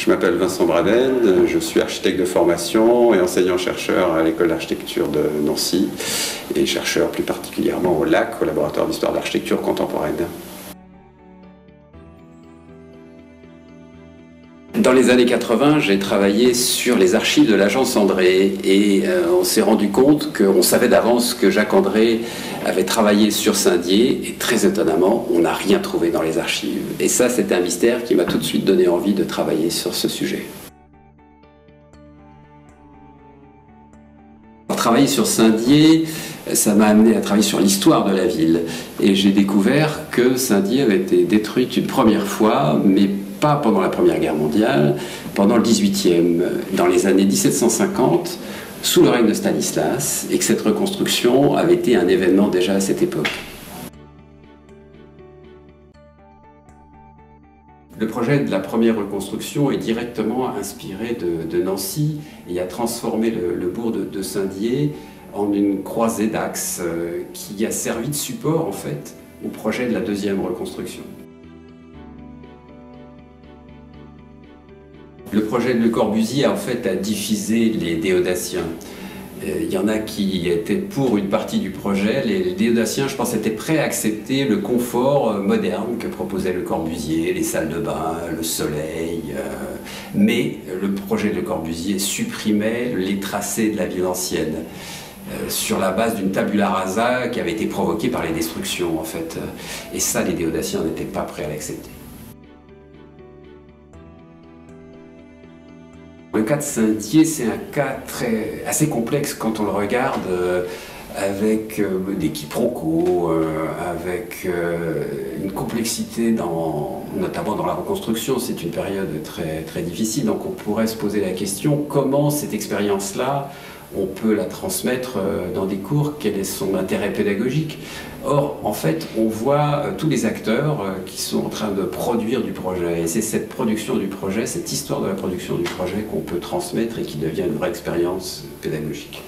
Je m'appelle Vincent Bradel, je suis architecte de formation et enseignant-chercheur à l'école d'architecture de Nancy et chercheur plus particulièrement au LAC, au laboratoire d'histoire de l'architecture contemporaine. Dans les années 80, j'ai travaillé sur les archives de l'agence André et on s'est rendu compte qu'on savait d'avance que Jacques André avait travaillé sur Saint-Dié et très étonnamment, on n'a rien trouvé dans les archives. Et ça, c'était un mystère qui m'a tout de suite donné envie de travailler sur ce sujet. Travailler sur Saint-Dié, ça m'a amené à travailler sur l'histoire de la ville. Et j'ai découvert que Saint-Dié avait été détruite une première fois, mais pas pendant la Première Guerre mondiale, pendant le XVIIIe, dans les années 1750, sous le règne de Stanislas, et que cette reconstruction avait été un événement déjà à cette époque. Le projet de la première reconstruction est directement inspiré de Nancy et a transformé le bourg de Saint-Dié en une croisée d'axes qui a servi de support en fait au projet de la deuxième reconstruction. Le projet de Le Corbusier en fait a divisé les déodaciens. Il y en a qui étaient pour une partie du projet. Les déodaciens, je pense, étaient prêts à accepter le confort moderne que proposait Le Corbusier, les salles de bain, le soleil. Mais le projet de Le Corbusier supprimait les tracés de la ville ancienne sur la base d'une tabula rasa qui avait été provoquée par les destructions, en fait. Et ça, les déodaciens n'étaient pas prêts à l'accepter. Le cas de Saint-Dié, c'est un cas assez complexe quand on le regarde avec des quiproquos, avec une complexité, notamment dans la reconstruction. C'est une période très difficile, donc on pourrait se poser la question comment cette expérience-là, on peut la transmettre dans des cours, quel est son intérêt pédagogique. Or, en fait, on voit tous les acteurs qui sont en train de produire du projet. Et c'est cette production du projet, cette histoire de la production du projet qu'on peut transmettre et qui devient une vraie expérience pédagogique.